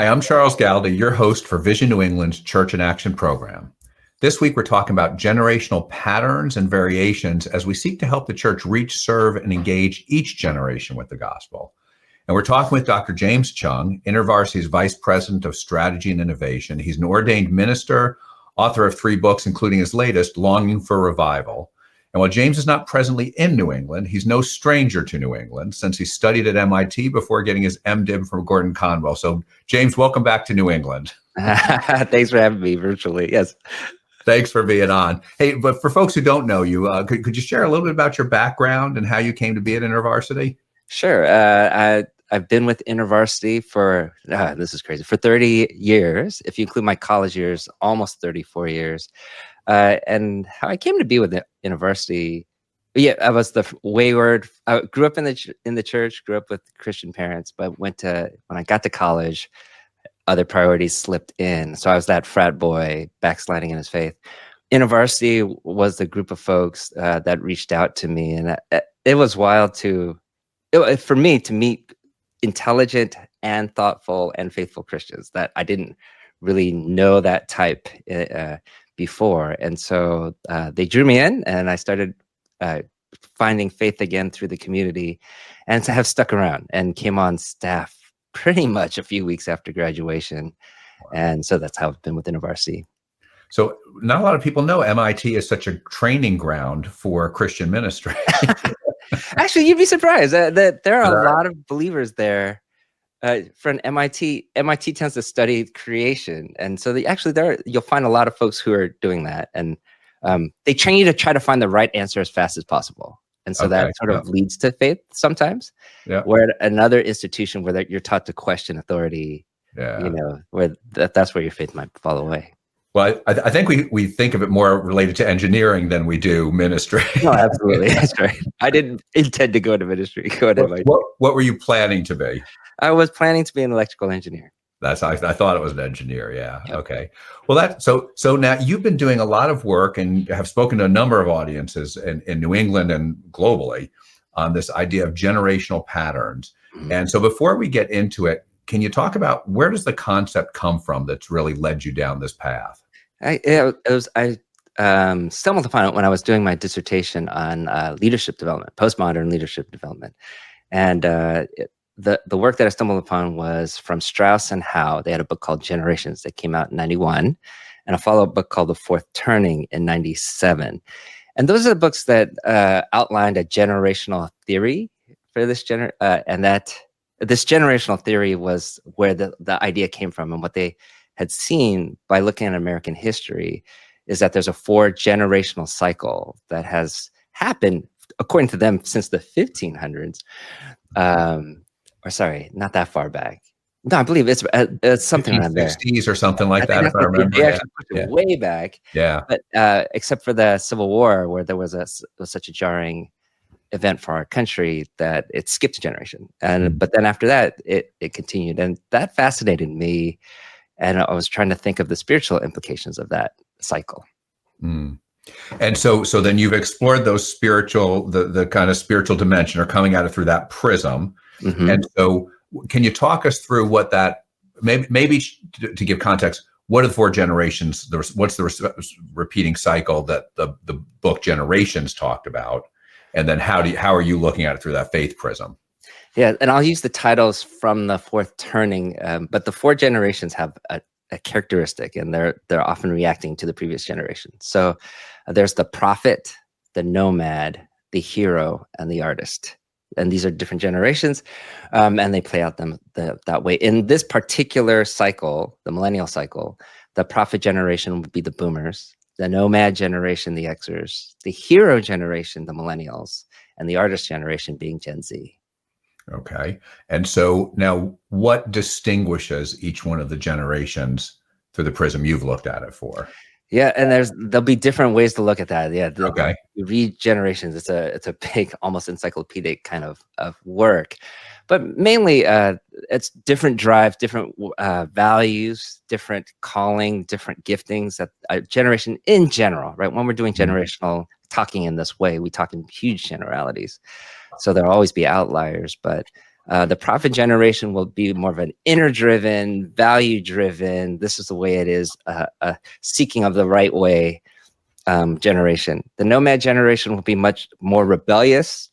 Hi, I'm Charles Galdi, your host for Vision New England's Church in Action program. This week, we're talking about generational patterns and variations as we seek to help the church reach, serve, and engage each generation with the gospel. And we're talking with Dr. James Choung, Intervarsity's Vice President of Strategy and Innovation. He's an ordained minister, author of 3 books, including his latest, Longing for Revival. And while James is not presently in New England, he's no stranger to New England since he studied at MIT before getting his MDiv from Gordon Conwell. So, James, welcome back to New England. Thanks for having me virtually. Yes. Thanks for being on. Hey, but for folks who don't know you, could you share a little bit about your background and how you came to be at Intervarsity? Sure. I've been with Intervarsity for, this is crazy, for 30 years. If you include my college years, almost 34 years. And how I came to be with Intervarsity, I was the wayward. I grew up in the church, grew up with Christian parents, but when I got to college, other priorities slipped in. So I was that frat boy backsliding in his faith. Intervarsity was the group of folks that reached out to me, and it was wild for me to meet intelligent and thoughtful and faithful Christians that I didn't really know that type before. And so they drew me in, and I started finding faith again through the community, and to have stuck around and came on staff pretty much a few weeks after graduation. Wow. And so that's how I've been with Intervarsity. So not a lot of people know MIT is such a training ground for Christian ministry. Actually, you'd be surprised that there are a lot of believers there. For an MIT tends to study creation, and so you'll find a lot of folks who are doing that, and they train you to try to find the right answer as fast as possible, and so that sort of leads to faith sometimes. Yeah. Where at another institution where you're taught to question authority, where that's where your faith might fall away. Well, I think we think of it more related to engineering than we do ministry. No, absolutely. That's right. I didn't intend to go to ministry. What were you planning to be? I was planning to be an electrical engineer. I thought it was an engineer. Yeah. Yep. Okay. Well, so now you've been doing a lot of work and have spoken to a number of audiences in New England and globally on this idea of generational patterns. Mm-hmm. And so before we get into it, can you talk about where does the concept come from that's really led you down this path? I stumbled upon it when I was doing my dissertation on leadership development, postmodern leadership development. And the work that I stumbled upon was from Strauss and Howe. They had a book called Generations that came out in 91, and a follow-up book called The Fourth Turning in 97. And those are the books that outlined a generational theory for this and that this generational theory was where the idea came from. And what they had seen by looking at American history is that there's a 4-generational cycle that has happened, according to them, since the 1500s. Or sorry, not that far back. No, I believe it's something around there. 60s or something like that, if I remember. They actually pushed it way back. Yeah. But except for the Civil War, where there was such a jarring event for our country that it skipped a generation. But then after that, it continued. And that fascinated me. And I was trying to think of the spiritual implications of that cycle. Mm. And so then you've explored those the kind of spiritual dimension, or coming at it through that prism. Mm-hmm. And so can you talk us through what that, maybe to give context, what are the 4 generations? What's the repeating cycle that the book Generations talked about? And then how are you looking at it through that faith prism? Yeah, and I'll use the titles from The Fourth Turning, but the 4 generations have a characteristic, and they're often reacting to the previous generation. So there's the prophet, the nomad, the hero, and the artist. And these are different generations, and they play out that way. In this particular cycle, the millennial cycle, the prophet generation would be the boomers, the nomad generation, the Xers, the hero generation, the millennials, and the artist generation being Gen Z. Okay. And so now what distinguishes each one of the generations through the prism you've looked at it for? Yeah, and there'll be different ways to look at that. Yeah. Okay. You read Generations, it's a big, almost encyclopedic kind of work. But mainly it's different drive, different values, different calling, different giftings that a generation in general, right? When we're doing generational talking in this way, we talk in huge generalities. So there'll always be outliers, but The prophet generation will be more of an inner-driven, value-driven, this is the way it is, seeking of the right way generation. The nomad generation will be much more rebellious,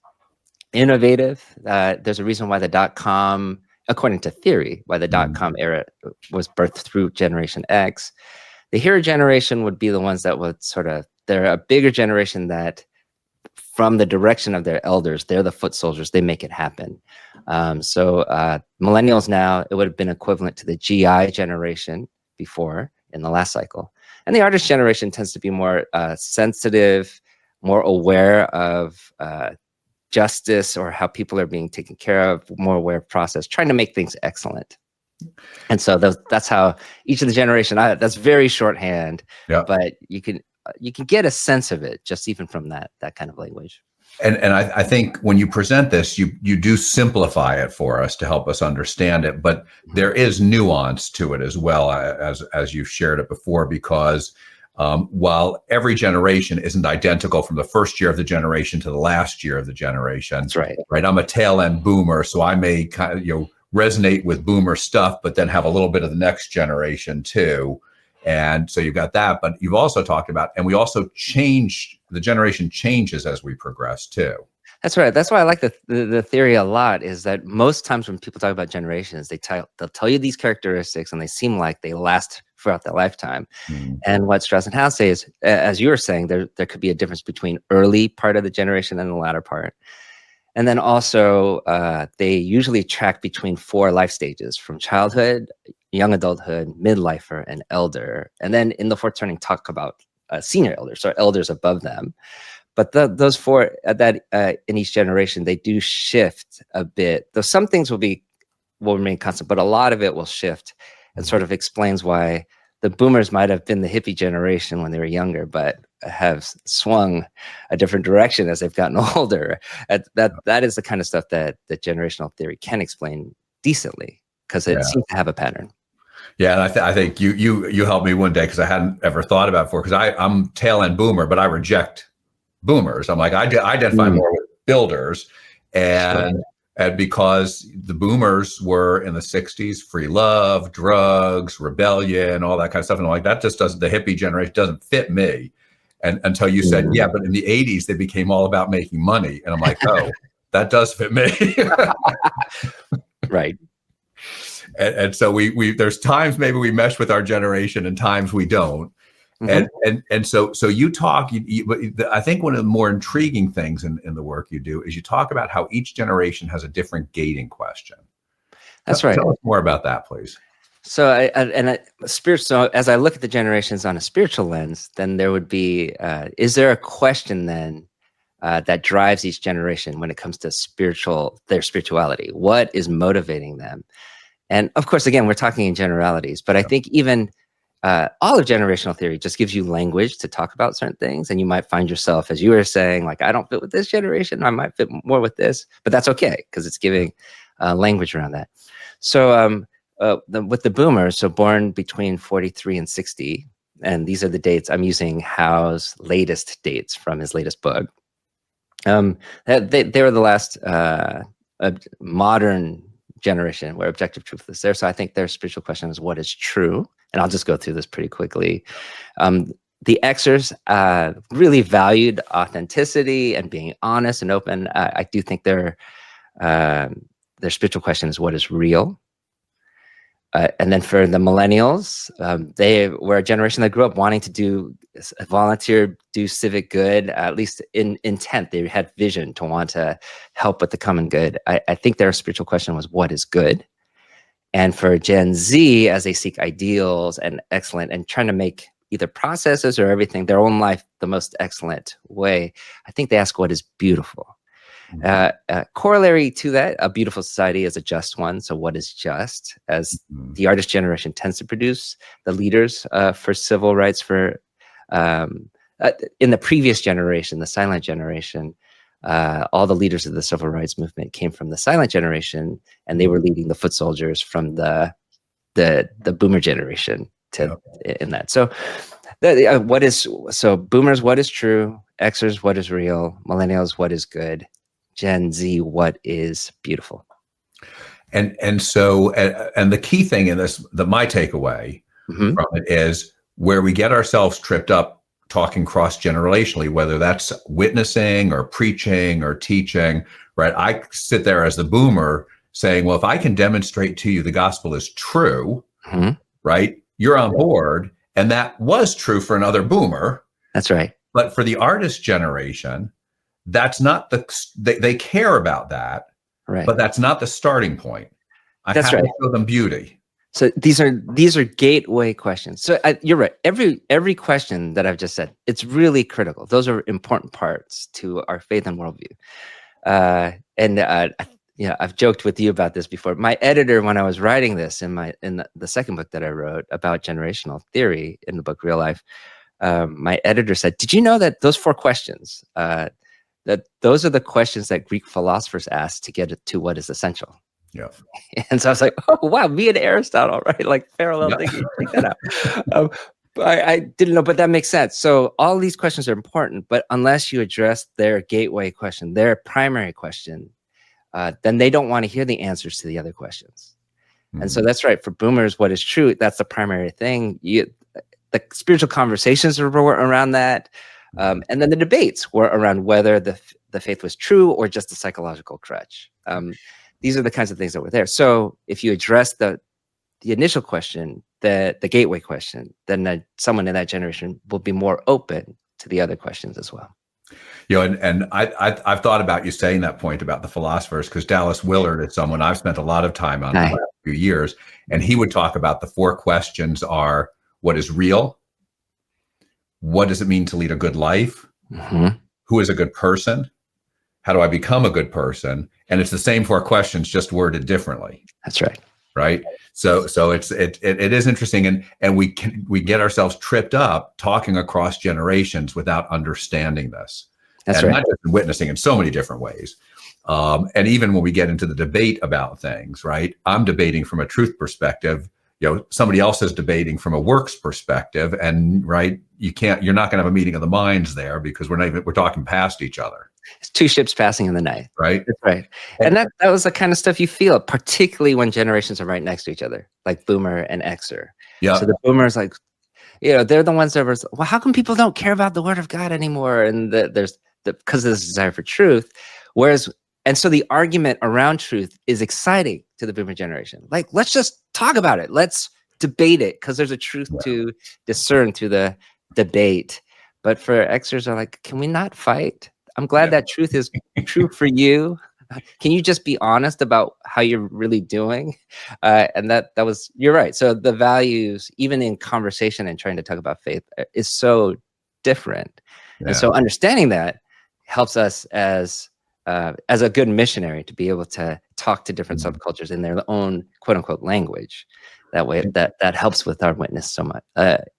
innovative. There's a reason why the dot-com, according to theory, why the dot-com era was birthed through Generation X. The hero generation would be the ones that would they're a bigger generation that from the direction of their elders, they're the foot soldiers, they make it happen. So millennials now, it would have been equivalent to the GI generation before in the last cycle. And the artist generation tends to be more sensitive, more aware of justice or how people are being taken care of, more aware of process, trying to make things excellent. And so that's how each of the generation, that's very shorthand, but you can get a sense of it just even from that kind of language. And I think when you present this, you do simplify it for us to help us understand it, but there is nuance to it as well, as you've shared it before, because while every generation isn't identical from the first year of the generation to the last year of the generation. That's right. Right. I'm a tail end boomer, so I may kind of, resonate with boomer stuff, but then have a little bit of the next generation too. And so you've got that, but you've also talked about, and we also change, the generation changes as we progress too. That's right. That's why I like the theory a lot, is that most times when people talk about generations, they'll tell you these characteristics and they seem like they last throughout their lifetime. And what Strauss and Howe say is, as you were saying, there could be a difference between early part of the generation and the latter part. And then also, they usually track between 4 life stages, from childhood, young adulthood, midlifer, and elder. And then in the fourth turning, talk about senior elders, or elders above them. But those 4 in each generation, they do shift a bit. Though some things will remain constant, but a lot of it will shift, and sort of explains why the boomers might have been the hippie generation when they were younger, but have swung a different direction as they've gotten older. That is the kind of stuff that generational theory can explain decently, because it seems to have a pattern. Yeah, and I think you helped me one day, because I hadn't ever thought about it before, because I'm tail end boomer, but I reject boomers. I'm like, I identify more with builders, and because the boomers were in the 60s, free love, drugs, rebellion, all that kind of stuff. And I'm like, that just doesn't, the hippie generation doesn't fit me. And until you said, yeah, but in the 80s, they became all about making money. And I'm like, oh, that does fit me. Right. And so we there's times maybe we mesh with our generation and times we don't. And so you talk, I think one of the more intriguing things in the work you do is you talk about how each generation has a different gating question. That's right. Tell us more about that, please. So, so as I look at the generations on a spiritual lens, then there would be, is there a question then that drives each generation when it comes to their spirituality? What is motivating them? And of course, again, we're talking in generalities, but I think even all of generational theory just gives you language to talk about certain things. And you might find yourself, as you were saying, like, I don't fit with this generation, I might fit more with this, but that's okay, because it's giving language around that. So with the boomers, so born between 43 and 60, and these are the dates, I'm using Howe's latest dates from his latest book. They were the last modern generation where objective truth is there. So I think their spiritual question is, what is true? And I'll just go through this pretty quickly. The Xers really valued authenticity and being honest and open. I do think their spiritual question is, what is real? And then for the millennials, they were a generation that grew up wanting to volunteer, do civic good, at least in intent. They had vision to want to help with the common good. I think their spiritual question was, what is good? And for Gen Z, as they seek ideals and excellent and trying to make either processes or everything, their own life, the most excellent way, I think they ask, what is beautiful? Corollary to that, a beautiful society is a just one. So what is just? As the artist generation tends to produce the leaders for civil rights in the previous generation, the silent generation, all the leaders of the civil rights movement came from the silent generation, and they were leading the foot soldiers from the boomer generation in that. So boomers, what is true? Xers, what is real? Millennials, what is good? Gen Z, what is beautiful? And so, and the key thing in this, my takeaway Hmm. from it is where we get ourselves tripped up talking cross generationally, whether that's witnessing or preaching or teaching, right? I sit there as the boomer saying, well, if I can demonstrate to you the gospel is true, Hmm. right? You're on board. And that was true for another boomer. That's right. But for the artist generation, that's not they care about that, Right. but that's not the starting point. I That's have right. to show them beauty. So these are gateway questions. So you're right. Every question that I've just said, it's really critical. Those are important parts to our faith and worldview. I've joked with you about this before. My editor, when I was writing this in the second book that I wrote about generational theory in the book Real Life, my editor said, "Did you know that those 4 questions, that those are the questions that Greek philosophers asked to get to what is essential?" Yeah. And so I was like, "Oh wow, me and Aristotle, right? Like parallel thinking. Check that out." I didn't know, but that makes sense. So all these questions are important, but unless you address their gateway question, their primary question, then they don't want to hear the answers to the other questions. And so that's right. For boomers, what is true? That's the primary thing. The spiritual conversations were around that. And then the debates were around whether the faith was true or just a psychological crutch. These are the kinds of things that were there. So if you address the initial question, the gateway question, then someone in that generation will be more open to the other questions as well. And I've thought about you saying that point about the philosophers, because Dallas Willard is someone I've spent a lot of time on the last few years, and he would talk about the 4 questions are: what is real? What does it mean to lead a good life? Mm-hmm. Who is a good person? How do I become a good person? And it's the same 4 questions, just worded differently. That's right. Right. So it is interesting, and we get ourselves tripped up talking across generations without understanding this. That's and right. Not just in witnessing, in so many different ways. And even when we get into the debate about things, right? I'm debating from a truth perspective. Somebody else is debating from a works perspective, and right, you're not going to have a meeting of the minds there, because we're talking past each other. It's 2 ships passing in the night. Right. That's right. And that was the kind of stuff you feel, particularly when generations are right next to each other, like boomer and Xer. Yeah. So the boomers, like, they're the ones that were, well, how come people don't care about the word of God anymore? And there's because of this desire for truth. And so the argument around truth is exciting to the boomer generation. Like, let's just talk about it. Let's debate it, because there's a truth to discern through the debate. But for Xers are like, can we not fight? I'm glad that truth is true for you. Can you just be honest about how you're really doing? And that was, you're right. So the values, even in conversation and trying to talk about faith, is so different. And so understanding that helps us as a good missionary to be able to talk to different subcultures in their own quote unquote language. That way, that helps with our witness so much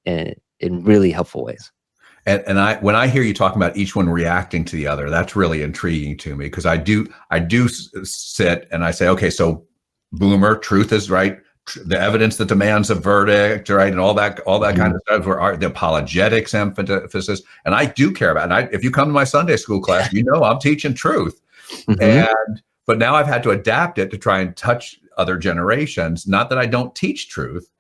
in really helpful ways. And when I hear you talking about each one reacting to the other, that's really intriguing to me, because I do sit and I say, okay, so boomer, truth is right, the evidence that demands a verdict, right, and all that kind of stuff, where the apologetics emphasis, and I do care about it. And if you come to my Sunday school class, I'm teaching truth, but now I've had to adapt it to try and touch other generations. Not that I don't teach truth.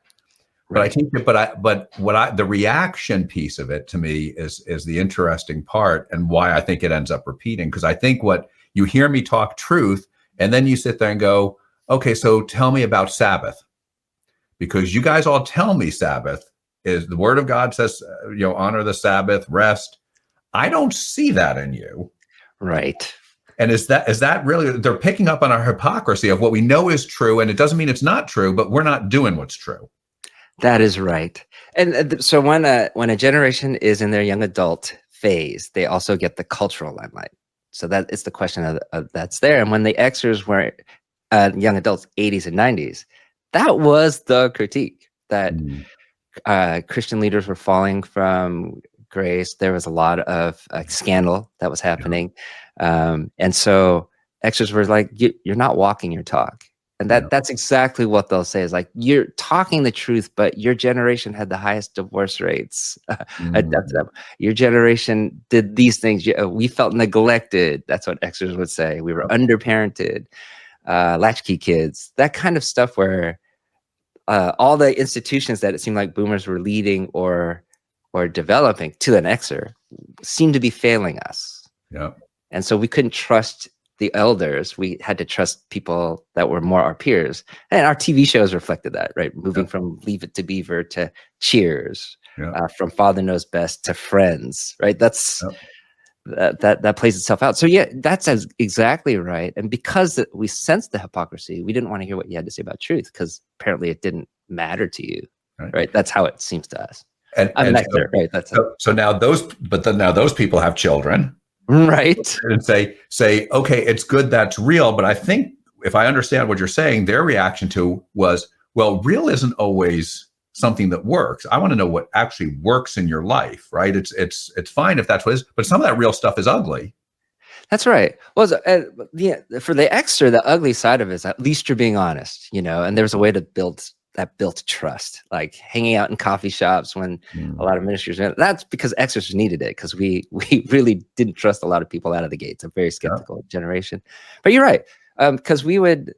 But I teach it, but the reaction piece of it to me is the interesting part, and why I think it ends up repeating. Because I think what you hear me talk truth, and then you sit there and go, okay, so tell me about Sabbath, because you guys all tell me Sabbath is the word of God says, honor the Sabbath, rest. I don't see that in you. Right. And is that really, they're picking up on our hypocrisy of what we know is true, and it doesn't mean it's not true, but we're not doing what's true. That is right. And so when a generation is in their young adult phase, they also get the cultural limelight. So that is the question of that's there. And when the Xers were young adults, 80s and 90s, that was the critique that Christian leaders were falling from grace. There was a lot of scandal that was happening. And so Xers were like, you're not walking your talk. And that's exactly what they'll say, is like, you're talking the truth, but your generation had the highest divorce rates. Your generation did these things. We felt neglected. That's what Xers would say. We were underparented. latchkey kids, that kind of stuff where all the institutions that it seemed like boomers were leading or developing to an Xer seemed to be failing us. Yeah. And so we couldn't trust the elders. We had to trust people that were more our peers. And our TV shows reflected that, right? Moving from Leave It to Beaver to Cheers, from Father Knows Best to Friends, right? That's that plays itself out. So yeah, that's exactly right. And because we sensed the hypocrisy, we didn't want to hear what you had to say about truth, because apparently it didn't matter to you, right? That's how it seems to us. And right? That's so now those people have children, right? And say, okay, it's good that's real, but I think if I understand what you're saying, their reaction to was, well, real isn't always something that works. I want to know what actually works in your life, right? It's fine if that's what it is, but some of that real stuff is ugly. That's right. Well, for the Xer, the ugly side of it is at least you're being honest, and there's a way to build trust, like hanging out in coffee shops when a lot of ministers, that's because Xers needed it, because we really didn't trust a lot of people out of the gates, a very skeptical generation. But you're right, because we would,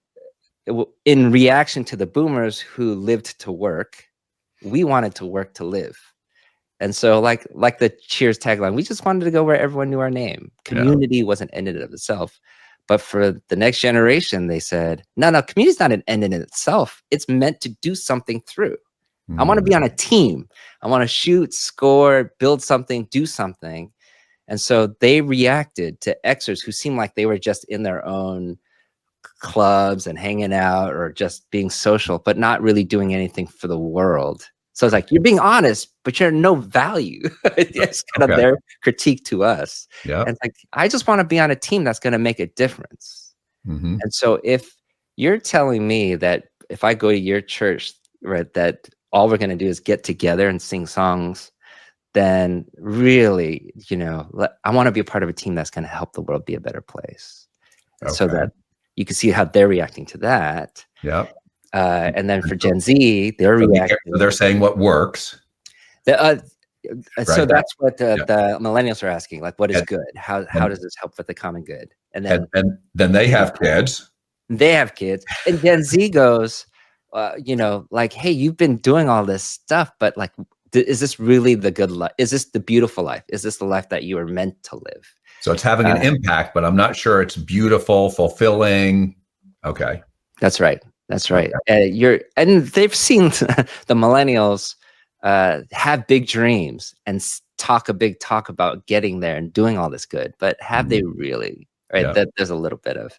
in reaction to the boomers who lived to work, we wanted to work to live. And so like the Cheers tagline, we just wanted to go where everyone knew our name. Community wasn't an end in of itself. But for the next generation, they said, no, community's not an end in itself. It's meant to do something through. I want to be on a team. I want to shoot, score, build something, do something. And so they reacted to Xers who seemed like they were just in their own clubs and hanging out or just being social, but not really doing anything for the world. So it's like, you're being honest, but you're no value. It's kind of their critique to us. And it's like, I just want to be on a team that's going to make a difference. And so if you're telling me that if I go to your church, right, that all we're going to do is get together and sing songs, then really, I want to be a part of a team that's going to help the world be a better place. So that you can see how they're reacting to that. And then for Gen Z, they're reacting. They're saying what works. So that's what the millennials are asking, like, what is good? How does this help with the common good? And then they have kids. They have kids. And Gen Z goes, like, hey, you've been doing all this stuff, but like, is this really the good life? Is this the beautiful life? Is this the life that you were meant to live? So it's having an impact, but I'm not sure it's beautiful, fulfilling. Okay. That's right. That's right. And they've seen the millennials have big dreams and talk a big talk about getting there and doing all this good, but have they really? Right. There's a little bit of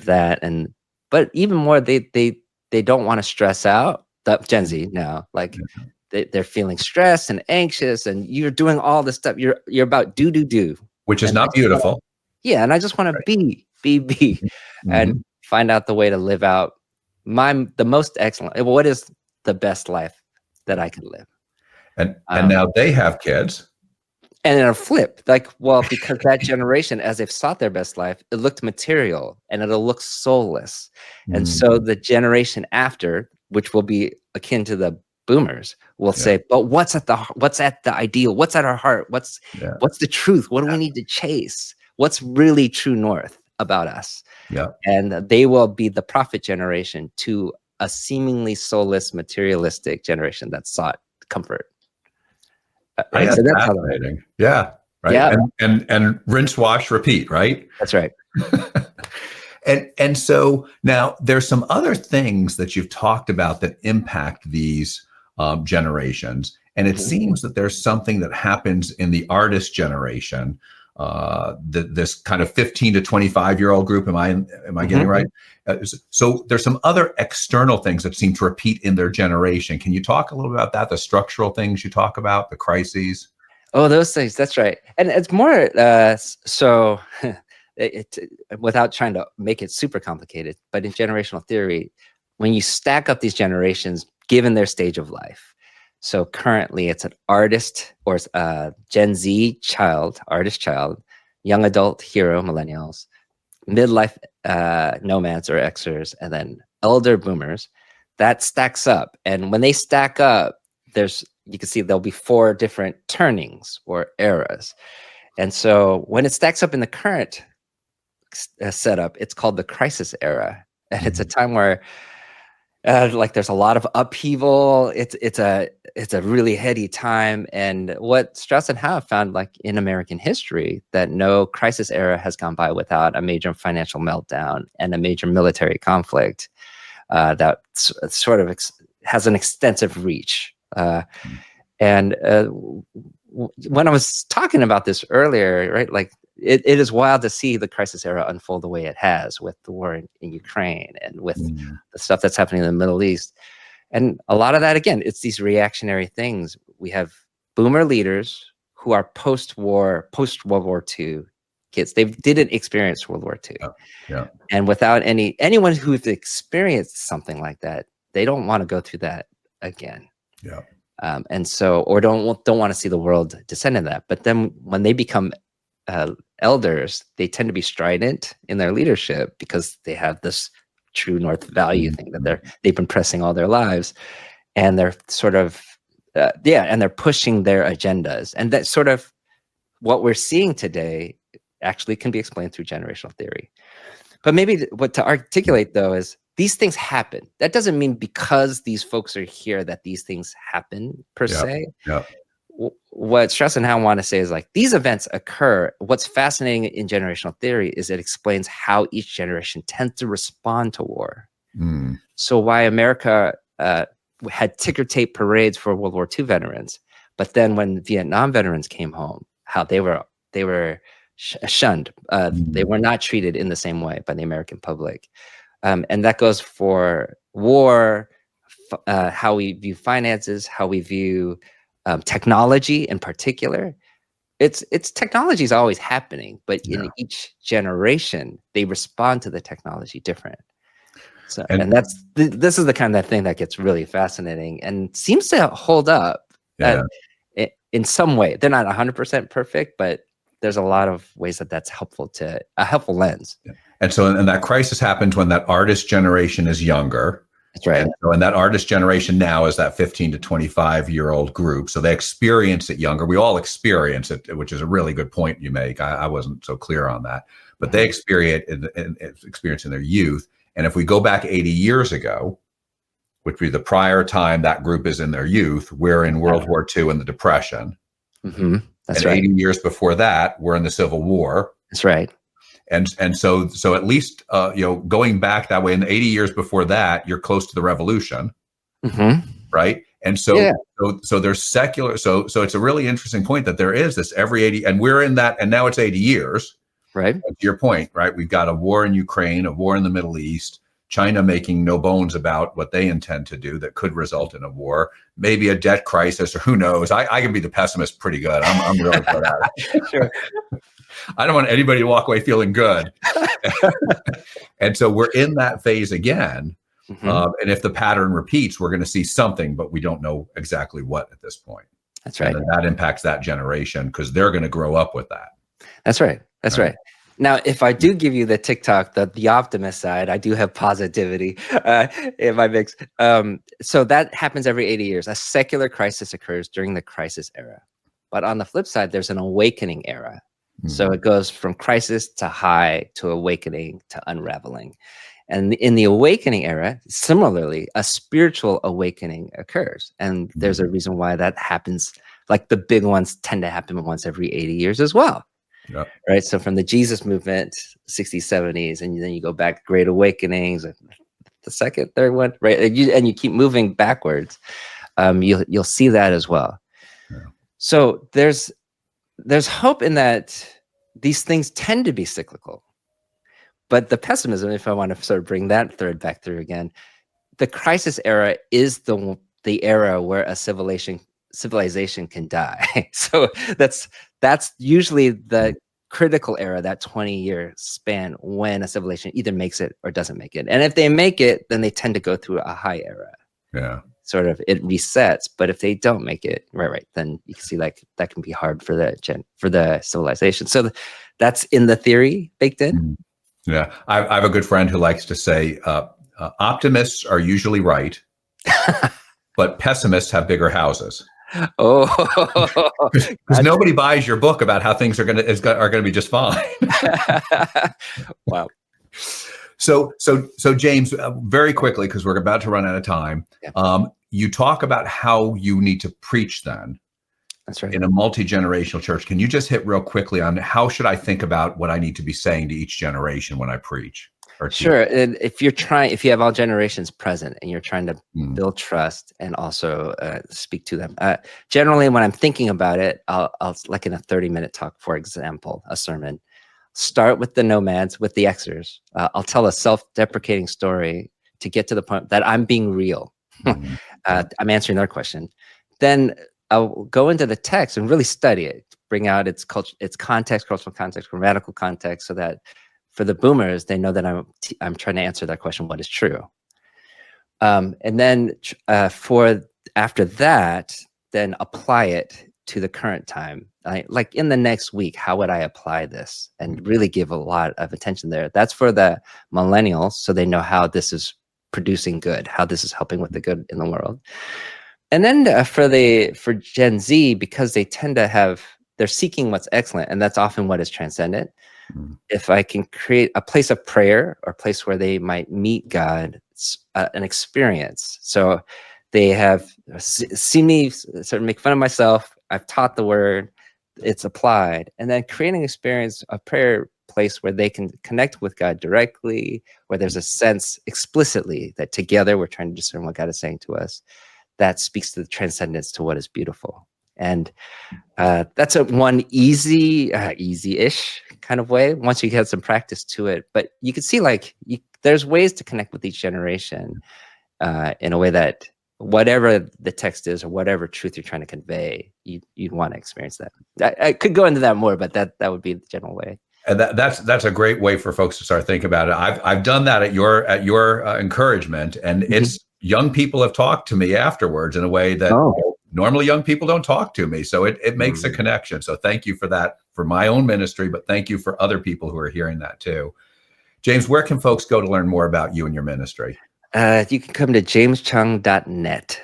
that, but even more, they don't want to stress out. The Gen Z now, like they're feeling stressed and anxious, and you're doing all this stuff. You're about do, which is not beautiful. And I just want to be, and find out the way to live out the most excellent. What is the best life that I can live? And now they have kids. And in a flip, because that generation, as they've sought their best life, it looked material and it'll look soulless. And so the generation after, which will be akin to the boomers, will say, but what's at the ideal? What's at our heart? What's the truth? What do we need to chase? What's really true north about us? And they will be the prophet generation to a seemingly soulless, materialistic generation that sought comfort. That's fascinating. Right. And rinse, wash, repeat. Right. That's right. And so now there's some other things that you've talked about that impact these generations, and it seems that there's something that happens in the artist generation. This kind of 15 to 25-year-old group. Am I getting right? So there's some other external things that seem to repeat in their generation. Can you talk a little about that? The structural things you talk about, the crises. Oh, those things. That's right. And it's more so. Without trying to make it super complicated, but in generational theory, when you stack up these generations, given their stage of life. So currently it's an artist or Gen Z artist child, young adult hero, millennials, midlife nomads or Xers, and then elder boomers. That stacks up. And when they stack up, you can see there'll be 4 different turnings or eras. And so when it stacks up in the current setup, it's called the crisis era. And it's a time where like there's a lot of upheaval. It's a really heady time. And what Strauss and Howe found, like in American history, that no crisis era has gone by without a major financial meltdown and a major military conflict that sort of has an extensive reach. And when I was talking about this earlier, right, like it is wild to see the crisis era unfold the way it has with the war in Ukraine and with the stuff that's happening in the Middle East. And a lot of that, again, it's these reactionary things. We have boomer leaders who are post-World War II kids. They didn't experience World War II. Yeah. And without anyone who's experienced something like that, they don't want to go through that again. Yeah. And so, or don't want to see the world descend in that. But then when they become elders, they tend to be strident in their leadership because they have this true North value thing that they've been pressing all their lives, and they're sort of and they're pushing their agendas. And that's sort of what we're seeing today actually can be explained through generational theory. But maybe what to articulate though is these things happen. That doesn't mean because these folks are here that these things happen per se. Yeah. What Strauss and Howe want to say is like these events occur. What's fascinating in generational theory is it explains how each generation tends to respond to war. So why America had ticker tape parades for World War II veterans, but then when Vietnam veterans came home, how they were shunned. They were not treated in the same way by the American public. And that goes for war, how we view finances, how we view technology in particular. It's technology is always happening, but in each generation, they respond to the technology different. So, and that's this is the kind of thing that gets really fascinating and seems to hold up in some way. They're not 100% perfect, but there's a lot of ways that that's helpful a helpful lens. Yeah. And so, and that crisis happens when that artist generation is younger. That's right. And that artist generation now is that 15 to 25-year-old group. So they experience it younger. We all experience it, which is a really good point you make. I wasn't so clear on that, but they experience in their youth. And if we go back 80 years ago, which would be the prior time that group is in their youth, we're in World War II and the Depression. That's and right. 80 years before that, we're in the Civil War. That's right. And so at least going back that way, in the 80 years before that, you're close to the revolution, right? And so there's secular. So it's a really interesting point that there is this every 80, and we're in that, and now it's 80 years, right? To your point, right? We've got a war in Ukraine, a war in the Middle East, China making no bones about what they intend to do that could result in a war, maybe a debt crisis, or who knows? I can be the pessimist pretty good. I'm really good at it. Sure. I don't want anybody to walk away feeling good. And so we're in that phase again. And if the pattern repeats, we're going to see something, but we don't know exactly what at this point. That's right. And that impacts that generation because they're going to grow up with that. That's right. That's right. Now, if I do give you the TikTok, the optimist side, I do have positivity in my mix. So that happens every 80 years. A secular crisis occurs during the crisis era. But on the flip side, there's an awakening era. So it goes from crisis to high to awakening to unraveling. And in the awakening era, similarly, a spiritual awakening occurs. And there's a reason why that happens. Like the big ones tend to happen once every 80 years as well. Yeah. Right. So from the Jesus movement, 60s, 70s, and then you go back, Great Awakenings, the second, third one, right? And you keep moving backwards. You'll see that as well. Yeah. So there's hope in that these things tend to be cyclical. But the pessimism, if I want to sort of bring that thread back through again, the crisis era is the era where a civilization can die. So that's usually the critical era, that 20-year span when a civilization either makes it or doesn't make it. And if they make it, then they tend to go through a high era. Yeah. Sort of it resets, but if they don't make it, right, then you can see like that can be hard for the civilization. So that's in the theory baked in. Yeah, I have a good friend who likes to say optimists are usually right, but pessimists have bigger houses. Oh, Because nobody buys your book about how things are going to be just fine. wow. So James, very quickly, because we're about to run out of time. Yeah. You talk about how you need to preach then That's right. in a multi-generational church. Can you just hit real quickly on how should I think about what I need to be saying to each generation when I preach? Or Sure. And if you have all generations present and you're trying to build trust and also speak to them, generally when I'm thinking about it, I'll like in a 30-minute talk, for example, a sermon, start with the nomads, with the Xers. I'll tell a self-deprecating story to get to the point that I'm being real. I'm answering their question. Then I'll go into the text and really study it, bring out its culture, its context, cultural context, grammatical context, so that for the boomers, they know that I'm trying to answer that question, what is true? And then for after that, then apply it to the current time. Like in the next week, how would I apply this? And really give a lot of attention there. That's for the millennials, so they know how this is producing good, how this is helping with the good in the world. And then for Gen Z, because they tend to they're seeking what's excellent, and that's often what is transcendent. If I can create a place of prayer or a place where they might meet God, an experience. So they have seen me sort of make fun of myself. I've taught the word, it's applied. And then creating an experience, a prayer place where they can connect with God directly, where there's a sense explicitly that together we're trying to discern what God is saying to us. That speaks to the transcendence, to what is beautiful. And that's one easy-ish kind of way once you get some practice to it. But you can see there's ways to connect with each generation in a way that whatever the text is or whatever truth you're trying to convey, you'd want to experience that. I could go into that more, but that would be the general way. And that's a great way for folks to start thinking about it. I've done that at your encouragement, and it's young people have talked to me afterwards in a way that normally young people don't talk to me. So it makes a connection. So thank you for that, for my own ministry, but thank you for other people who are hearing that too. James, where can folks go to learn more about you and your ministry? You can come to jameschung.net.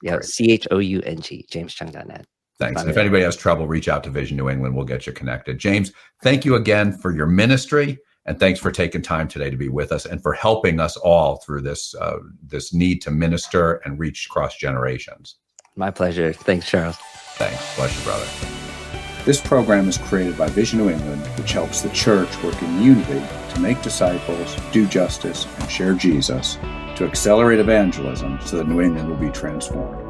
Yeah, Choung, jameschung.net. Thanks. And if anybody has trouble, reach out to Vision New England. We'll get you connected. James, thank you again for your ministry. And thanks for taking time today to be with us and for helping us all through this need to minister and reach cross generations. My pleasure. Thanks, Charles. Thanks. Bless you, brother. This program is created by Vision New England, which helps the church work in unity to make disciples, do justice, and share Jesus, to accelerate evangelism so that New England will be transformed.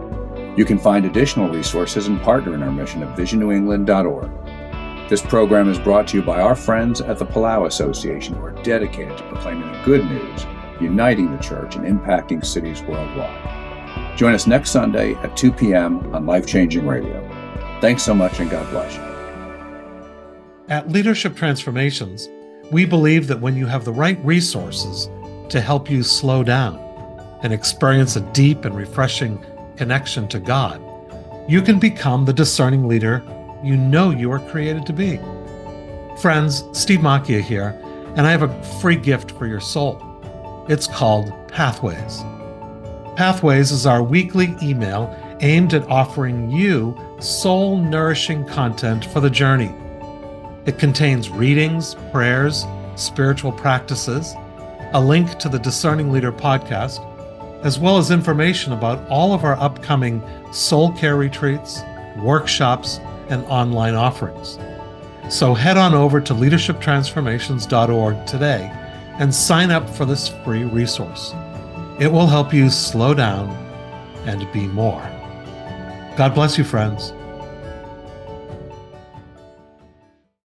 You can find additional resources and partner in our mission at visionnew.org. This program is brought to you by our friends at the Palau Association, who are dedicated to proclaiming the good news, uniting the church, and impacting cities worldwide. Join us next Sunday at 2 p.m. on Life Changing Radio. Thanks so much, and God bless you. At Leadership Transformations, we believe that when you have the right resources to help you slow down and experience a deep and refreshing connection to God, you can become the discerning leader you know you are created to be. Friends, Steve Macchia here, and I have a free gift for your soul. It's called Pathways. Pathways is our weekly email aimed at offering you soul-nourishing content for the journey. It contains readings, prayers, spiritual practices, a link to the Discerning Leader podcast, as well as information about all of our upcoming soul care retreats, workshops, and online offerings. So head on over to leadershiptransformations.org today and sign up for this free resource. It will help you slow down and be more. God bless you, friends.